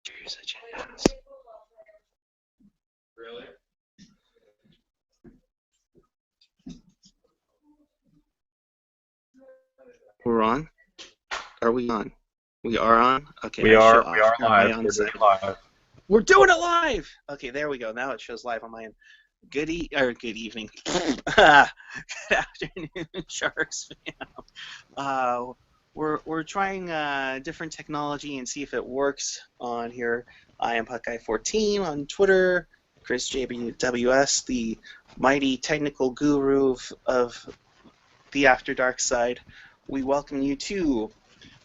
You're such an ass. We're on? Are we on? We are on? Okay, We I show are off. Turn my live. on We're doing set. it live. We're doing it live! Okay, there we go. Now it shows live on my end. Good evening. Good afternoon, Sharks fan. We're trying different technology and see if it works on here. I am Puckguy14 on Twitter. Chris JBWS, the mighty technical guru of the After Dark side. We welcome you to,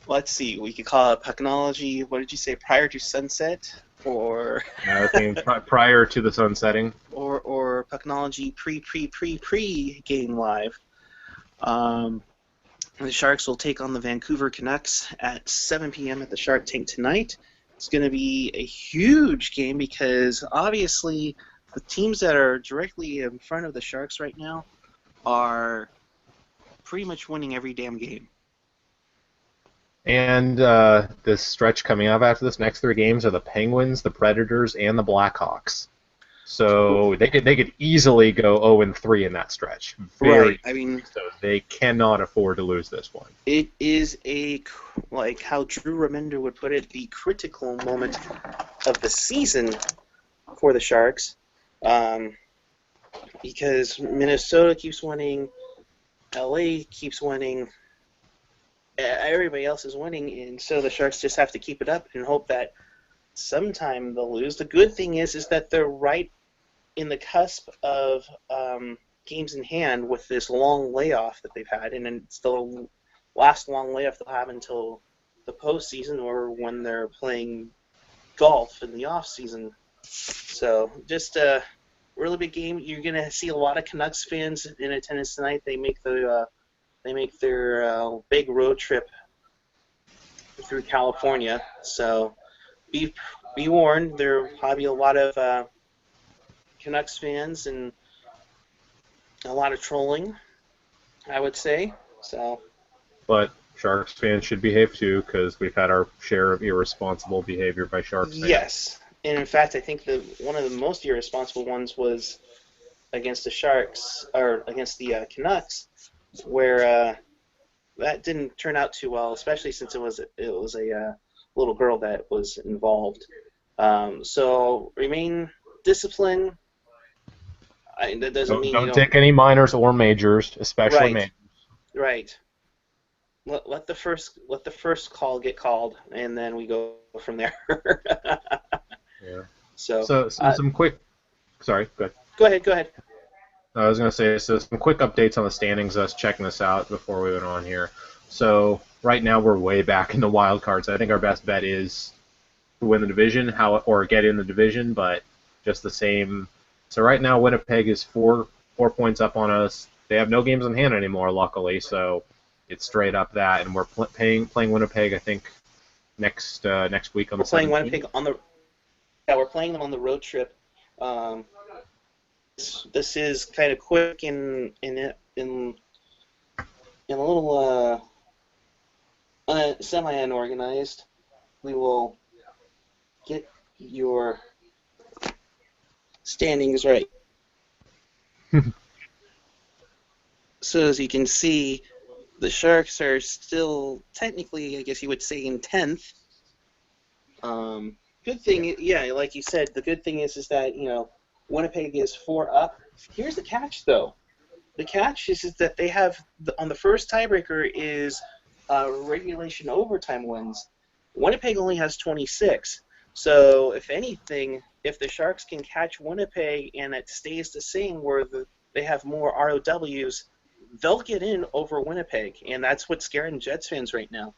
let's see, we could call it Pucknology. What did you say? Prior to sunset, or I was thinking prior to the sun setting. or Pucknology pre game live. Um, the Sharks will take on the Vancouver Canucks at 7 p.m. at the Shark Tank tonight. It's going to be a huge game because obviously the teams that are directly in front of the Sharks right now are pretty much winning every damn game. And this stretch coming up after this next three games are the Penguins, the Predators, and the Blackhawks. So they could easily go 0-3 in that stretch. Right. I mean, so they cannot afford to lose this one. It is like how Drew Remender would put it, the critical moment of the season for the Sharks, because Minnesota keeps winning, LA keeps winning, everybody else is winning, and so the Sharks just have to keep it up and hope that sometime they'll lose. The good thing is that they're right in the cusp of games in hand with this long layoff that they've had, and then it's the last long layoff they'll have until the postseason or when they're playing golf in the off season. So just a really big game. You're gonna see a lot of Canucks fans in attendance tonight. They make their big road trip through California. So be warned. There'll probably be a lot of Canucks fans and a lot of trolling, I would say. So. But Sharks fans should behave too, because we've had our share of irresponsible behavior by Sharks fans. Yes, and in fact, I think one of the most irresponsible ones was against the Sharks or against the Canucks, where that didn't turn out too well, especially since it was a little girl that was involved. So remain disciplined. That doesn't mean don't take any minors or majors, especially majors. Right. Let the first call get called, and then we go from there. Yeah. So some quick. Sorry, go ahead. Go ahead. I was going to say, so some quick updates on the standings. I was checking this out before we went on here. So right now we're way back in the wild cards. I think our best bet is to win the division, or get in the division, but just the same. So right now Winnipeg is four points up on us. They have no games in hand anymore, luckily, so it's straight up that. And we're playing Winnipeg, I think, next week on the 17th. We're playing Winnipeg we're playing them on the road trip. This is kind of quick in a little semi-unorganized. We will get your standings right. So as you can see, the Sharks are still technically, I guess you would say, in 10th. Good thing, yeah, like you said, the good thing is that, Winnipeg is 4 up. Here's the catch, though. The catch is that they have, on the first tiebreaker is regulation overtime wins. Winnipeg only has 26. So if anything, if the Sharks can catch Winnipeg and it stays the same where they have more ROWs, they'll get in over Winnipeg, and that's what's scaring Jets fans right now.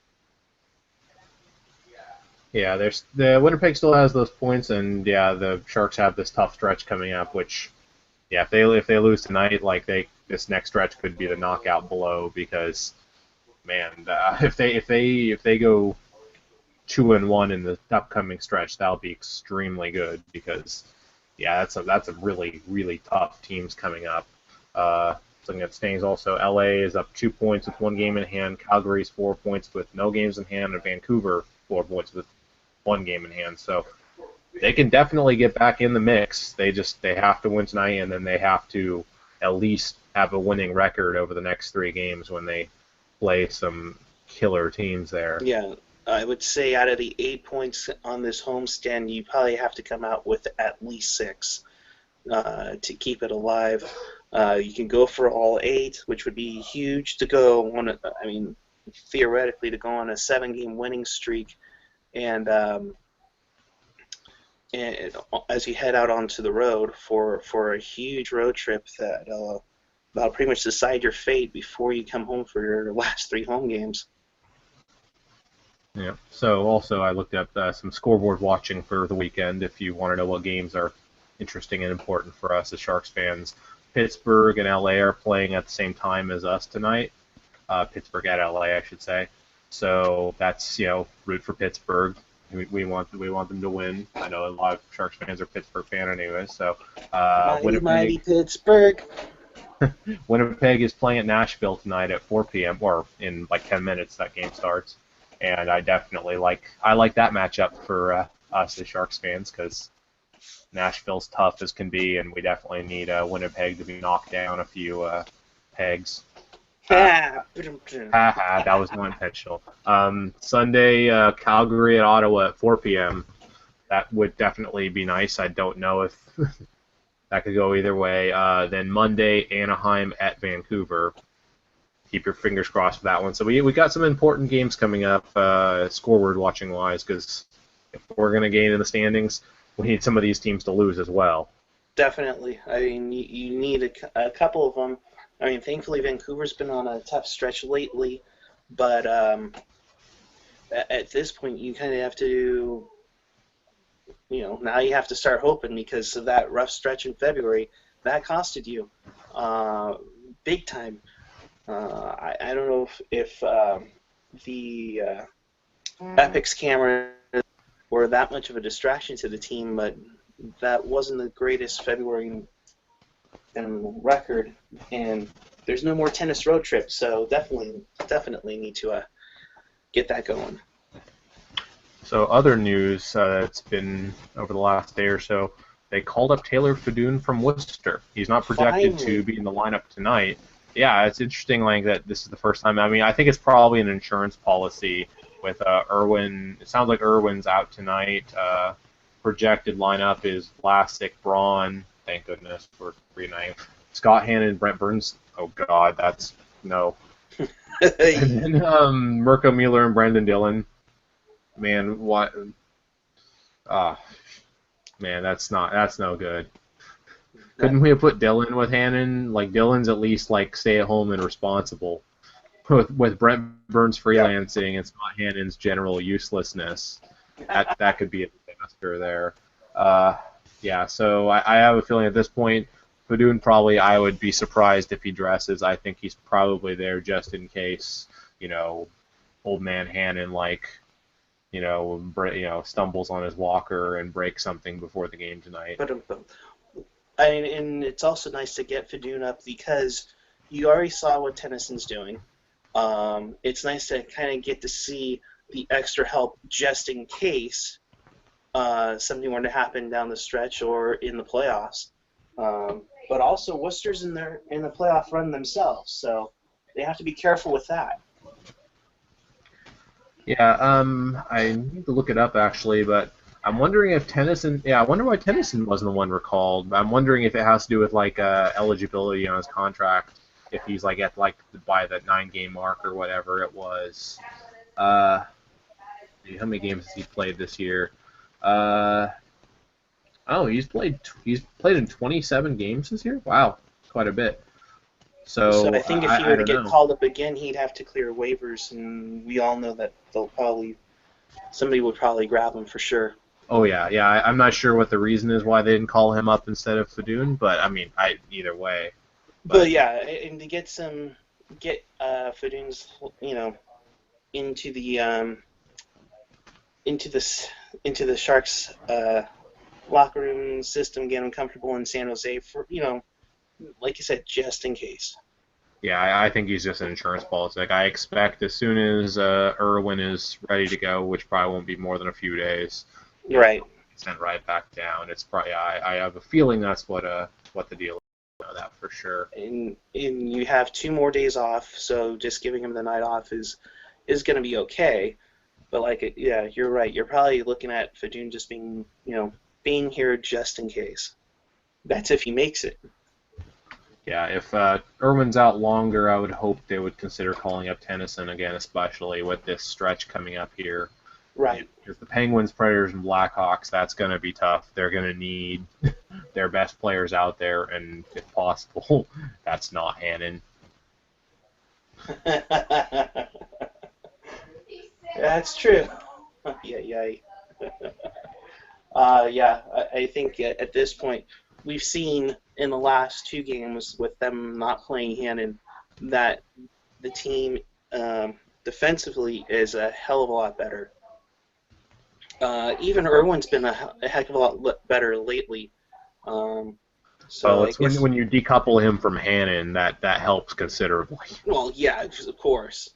Yeah, the Winnipeg still has those points, and yeah, the Sharks have this tough stretch coming up. Which, yeah, if they lose tonight, this next stretch could be the knockout blow because, man, if they go 2-1 in the upcoming stretch, that'll be extremely good because, yeah, that's a really really tough teams coming up. Looking at standings also, LA is up 2 points with 1 game in hand. Calgary's 4 points with no games in hand, and Vancouver 4 points with one game in hand. So they can definitely get back in the mix. They have to win tonight, and then they have to at least have a winning record over the next 3 games when they play some killer teams there. Yeah, I would say out of the 8 points on this homestand, you probably have to come out with at least 6 to keep it alive. You can go for all 8, which would be huge to go on. I mean, theoretically, to go on a 7-game winning streak, and as you head out onto the road for a huge road trip that'll pretty much decide your fate before you come home for your last 3 home games. Yeah. So also, I looked up some scoreboard watching for the weekend. If you want to know what games are interesting and important for us as Sharks fans, Pittsburgh and LA are playing at the same time as us tonight. Pittsburgh at LA, I should say. So that's root for Pittsburgh. We want them to win. I know a lot of Sharks fans are Pittsburgh fan anyway. So mighty Pittsburgh. Winnipeg is playing at Nashville tonight at 4 p.m. or in like 10 minutes. That game starts, and I definitely like that matchup for us as Sharks fans because Nashville's tough as can be, and we definitely need Winnipeg to be knocked down a few pegs. That was not intentional. Sunday, Calgary at Ottawa at 4 p.m. That would definitely be nice. I don't know if that could go either way. Then Monday, Anaheim at Vancouver. Keep your fingers crossed for that one. So we got some important games coming up, scoreboard watching wise, because if we're going to gain in the standings, we need some of these teams to lose as well. Definitely. I mean, you need a couple of them. I mean, thankfully Vancouver's been on a tough stretch lately, but at this point you kind of have to, now you have to start hoping because of that rough stretch in February. That costed you big time. I don't know if the Epic's cameras were that much of a distraction to the team, but that wasn't the greatest February record, and there's no more tennis road trips, so definitely need to get that going. So other news that's been over the last day or so, they called up Taylor Fedun from Worcester. He's not projected to be in the lineup tonight. Yeah, it's interesting like that this is the first time. I mean, I think it's probably an insurance policy with Irwin. It sounds like Irwin's out tonight. Projected lineup is Vlasic, Braun. Thank goodness for reuniting. Scott Hannon, Brent Burns. Oh God, that's no. And then Mirko Mueller and Brandon Dillon. Man, what? Man, that's no good. Couldn't we have put Dillon with Hannon? Like Dillon's at least like stay at home and responsible. With Brent Burns freelancing and Scott Hannon's general uselessness, that could be a disaster there. Yeah, so I have a feeling at this point, Fedun probably, I would be surprised if he dresses. I think he's probably there just in case, old man Hannon stumbles on his walker and breaks something before the game tonight. But and it's also nice to get Fedun up because you already saw what Tennyson's doing. It's nice to kind of get to see the extra help just in case something were to happen down the stretch or in the playoffs. But also, Worcester's in the playoff run themselves, so they have to be careful with that. Yeah, I need to look it up actually, but I'm wondering if Tennyson. Yeah, I wonder why Tennyson wasn't the one recalled. I'm wondering if it has to do with eligibility on his contract. If he's by the 9-game mark or whatever it was. How many games has he played this year? He's played in 27 games this year. Wow, quite a bit. So I think if he were to get called up again, he'd have to clear waivers, and we all know that somebody would probably grab him for sure. Oh yeah. I'm not sure what the reason is why they didn't call him up instead of Fedun, but I mean, either way. But yeah, and to get Fedun's, into the Sharks locker room system, get him comfortable in San Jose for like you said, just in case. Yeah, I think he's just an insurance policy. Like, I expect as soon as Irwin is ready to go, which probably won't be more than a few days, he'll Right. be sent right back down. It's probably I have a feeling that's what the deal is. I know that for sure. And you have 2 more days off, so just giving him the night off is going to be okay. But yeah, you're right. You're probably looking at Fadoon just being here just in case. That's if he makes it. Yeah, if Irwin's out longer, I would hope they would consider calling up Tennyson again, especially with this stretch coming up here. Right. Because the Penguins, Predators, and Blackhawks, that's going to be tough. They're going to need their best players out there, and if possible, that's not Hannon. That's true. Yeah. Yeah, I think at this point we've seen in the last 2 games with them not playing Hannon that the team defensively is a hell of a lot better. Even Irwin's been a heck of a lot better lately. So Well, I it's when guess, when you decouple him from Hannon that helps considerably. well, yeah, of course.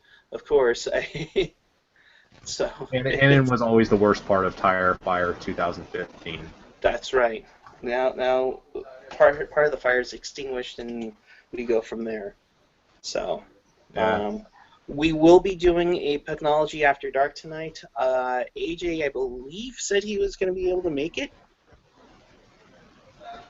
So Hannon was always the worst part of Tire Fire 2015. that's right. Now, part of the fire is extinguished, and we go from there. So, Yeah. we will be doing a Pucknology After Dark tonight. AJ, I believe, said he was going to be able to make it.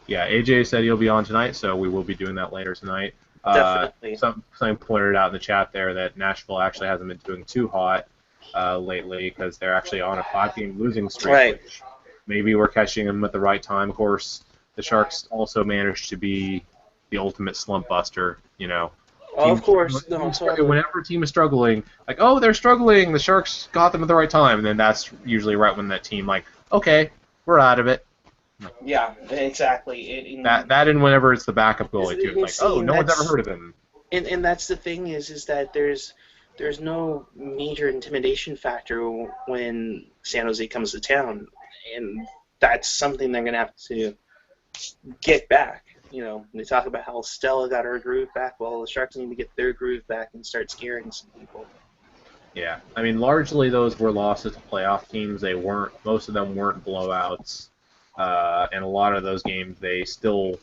Yeah, AJ said he'll be on tonight, so we will be doing that later tonight. Definitely. Something pointed out in the chat there that Nashville actually hasn't been doing too hot lately because they're actually on a 5-game losing streak, Right. which maybe we're catching them at the right time. Of course, the Sharks also managed to be the ultimate slump buster. Oh, of course. No, totally. Whenever a team is struggling, like, oh, they're struggling, the Sharks got them at the right time, and then that's usually right when that team, like, okay, we're out of it. Yeah, exactly. That and whenever it's the backup goalie too, And it's like, oh, seeing no one's ever that's heard of him. and that's the thing is that there's no major intimidation factor when San Jose comes to town, and that's something they're gonna have to get back. They talk about how Stella got her groove back. Well, the Sharks need to get their groove back and start scaring some people. Yeah, I mean, largely those were losses to playoff teams. Most of them weren't blowouts, and a lot of those games they still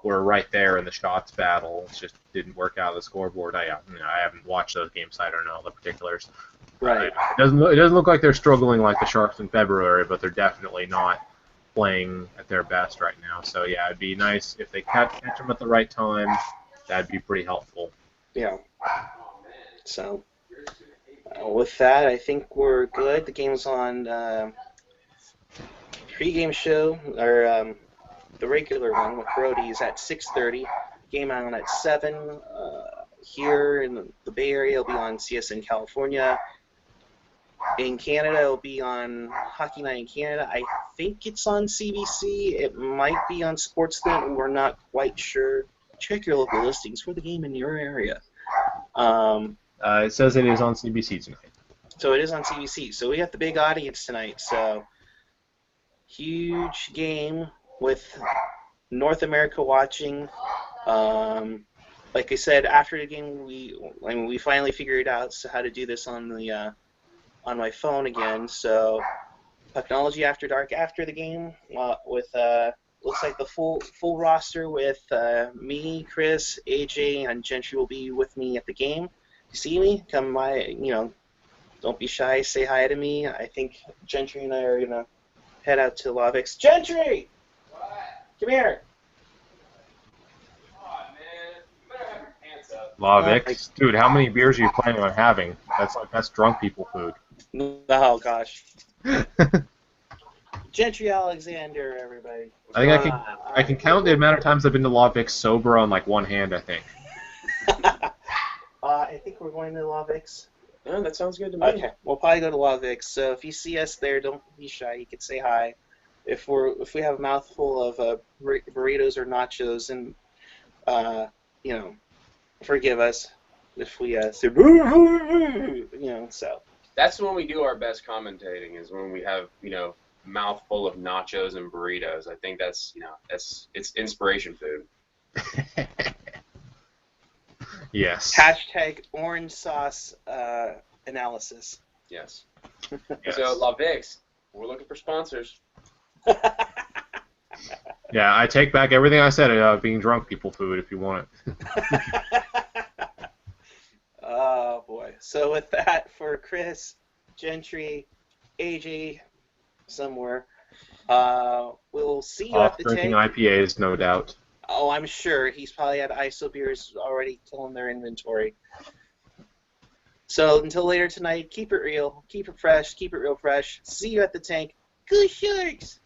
were right there in the shots battle. It just didn't work out on the scoreboard. I haven't watched those games, so I don't know the particulars. Right. It doesn't look like they're struggling like the Sharks in February, but they're definitely not playing at their best right now. So yeah, it'd be nice if they catch them at the right time. That'd be pretty helpful. Yeah. So with that, I think we're good. The game's on pregame show or the regular one with Brody is at 6:30. Game on at 7. Here in the Bay Area, it'll be on CSN California. In Canada, it'll be on Hockey Night in Canada. I think it's on CBC. It might be on Sportsnet. We're not quite sure. Check your local listings for the game in your area. It says it is on CBC tonight. So it is on CBC. So we got the big audience tonight. So huge game with North America watching. Like I said, after the game, we finally figured out how to do this on my phone again. So Pucknology After Dark after the game with looks like the full roster with me, Chris, AJ, and Gentry will be with me at the game. You see me? Come by. Don't be shy. Say hi to me. I think Gentry and I are gonna head out to Lavix. Gentry, What? come here. Oh, man. You better have your pants up. Lavix, dude, how many beers are you planning on having? That's drunk people food. Oh gosh. Gentry Alexander, everybody. I think I can count the amount of times I've been to Lavix sober on like one hand. I think. I think we're going to Lavix. Yeah, that sounds good to me. Okay, we'll probably go to Lavix. So if you see us there, don't be shy. You can say hi. If we have a mouthful of burritos or nachos, and forgive us if we say so. That's when we do our best commentating, is when we have, mouthful of nachos and burritos. I think it's inspiration food. Yes. Hashtag orange sauce analysis. Yes. Yes. So La Vix, we're looking for sponsors. Yeah, I take back everything I said about being drunk people food if you want it. Oh boy. So with that, for Chris, Gentry, AJ, somewhere, we'll see you at Off the drinking tank. IPAs, no doubt. Oh, I'm sure he's probably had ISO beers already killing their inventory. So until later tonight, keep it real, keep it fresh, keep it real fresh. See you at the tank. Go Sharks!